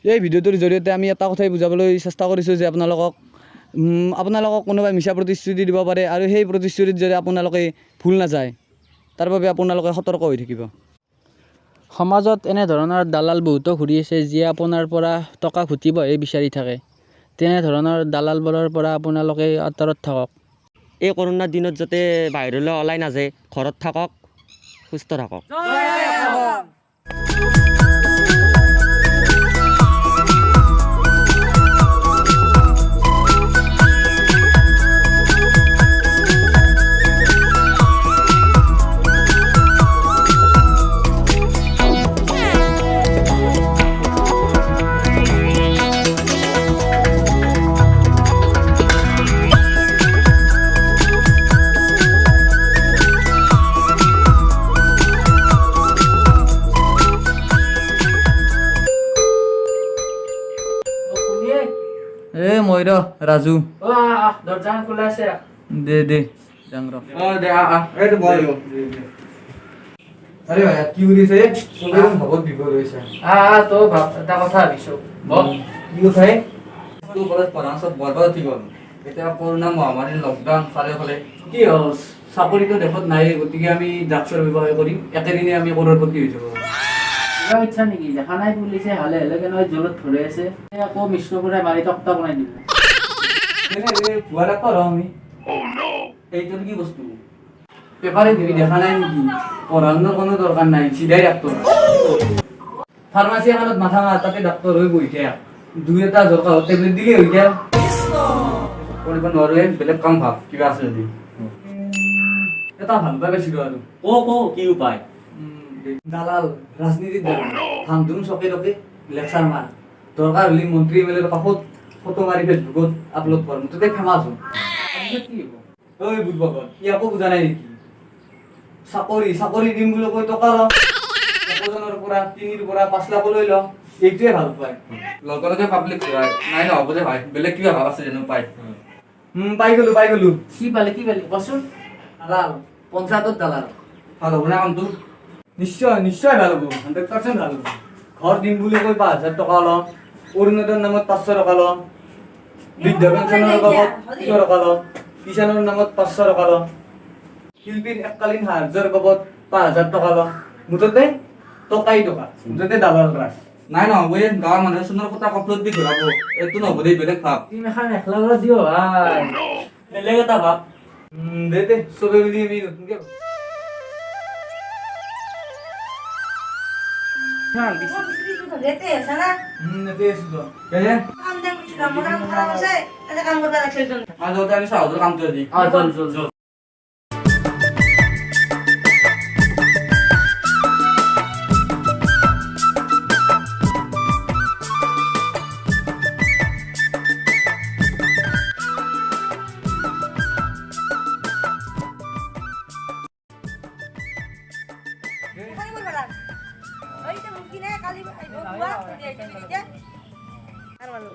এই ভিডিঅ'টোৰ জৰিয়তে আমি এটা কথাই বুজাবলৈ চেষ্টা কৰিছোঁ যে আপোনালোকক কোনোবাই মিছা প্ৰতিশ্ৰুতি দিব পাৰে আৰু সেই প্ৰতিশ্ৰুতিত যদি আপোনালোকে ভুল নাযায় তাৰ বাবে আপোনালোকে সতৰ্ক হৈ থাকিব। সমাজত এনেধৰণৰ দালাল বহুতো ঘূৰি আছে যিয়ে আপোনাৰ পৰা টকা ঘটিবহে বিচাৰি থাকে। তেনেধৰণৰ দালালবোৰৰ পৰা আপোনালোকে আঁতৰত থাকক। এই কৰোণাৰ দিনত যাতে বাহিৰলৈ ওলাই নাযায়, ঘৰত থাকক, সুস্থ থাকক। মই ৰাজু। দৰ্জা খোলা আছে। দে যাং ৰ। আৰে ভাই কি কৰিছে? ভাবত বিপদ হৈছে। তো এটা কথা ভাবিছো। কি কথা? তোৰ কলেজ পঢ়া চব বৰবাদ ঠিক হ'ল। এতিয়া কৰোণা মহামাৰীৰ লকডাউন চাৰিওফালে। কি হ'ল? চাকৰিটো দেশত নাই, গতিকে আমি ড্ৰাগছৰ ব্যৱসায় কৰিম। একেদিনে আমি কৰোড়পতি হৈ যাব। কিবা ইচ্ছা নেকি? দেখা নাই পুলিচে হালে হালে কেনেকৈ জেলত ধৰি আছে। আকৌ মিশ্ৰ কৰাই মাৰি টক্টা বনাই দিব। ভুৱা ডাক্তৰ আমি। এইটো কি বস্তু? পেপাৰে দিবি, দেখা নাই নেকি? পঢ়ানোর কোনো দরকার নাই, সিধাই ডাক্তার। ফার্মাসি এখানত মাথা মার, তাতে ডাক্তার হয়ে বই থাক। দুই এটা জরকা ট্যাবলেট দিলে হই গেল। কৰিব নোৱাৰে, বেলেগ কাম ভাব, কিবা আছে যদি। এটা ভাল পাই পাইছিলো আৰু। কি উপায়? দালাল, ৰাজনীতিৰ দালাল। ধাম ধুম চকে টকে লেকচাৰ মাৰ। দৰকাৰ হলে মন্ত্ৰী এমএলএৰ কাষত ফটো মাৰি ফেচবুকত আপলোড কৰ, মুঠতে ফেমাছ হম। কি হ'ব? ঐ বুধবাগত, ইয়াকো বুজা নাই নেকি? চাকৰি দিম বুলি কৈ টকা ল। একজনৰ পৰা 3 পৰা 5 লাখ লৈ ল। এইটোৱে ভাল পায়। লগতে পাব্লিক নাই নহ'ব যে ভাই, বেলেগ কিবা ভাব আছে যেনো পাই। পাই গলো। কি পালে কচোন? দালাল, পঞ্চায়তত দালাল। ভাল হ'ব না কামটো? নিশ্চয় ভাল হ'ব, 100% ভাল হ'ব। ঘৰ দিম বুলি কৈ 5,000 টকা ল। অৰুণোদয়ৰ নামত 500 টকা ল। বৃদ্ধ পেঞ্চনৰ বাবদ 200 টকা ল। কিষাণৰ নামত 500 টকা ল। শিল্পীৰ এককালীন সাহায্যৰ বাবদ 5,000 টকা ল। মুঠতে টকাই টকা, মুঠতে দালাল ৰাজ। নাই নহ'ব, এই গাঁৱৰ মানুহে সোণৰ কথা কপলত দি ঘূৰাব। এইটো নহ'ব দেই, বেলেগ ভাব। তুমি এখন মেখেলা চাদৰ দিও ভাই। বেলেগ এটা ভাব। দে চবে মিলি আমি নতুনকে যেতে আছে না নেতে আছিলো। কেনে? কাম দেন কাম খারাপ আছে এটা কাম করতে লাগছে জন আজ ওটা আমি সাহায্য কাম করে দিই। চল। কই বলবা ওই তো মুরগি না কালি আইবো বুয়া আর ভালো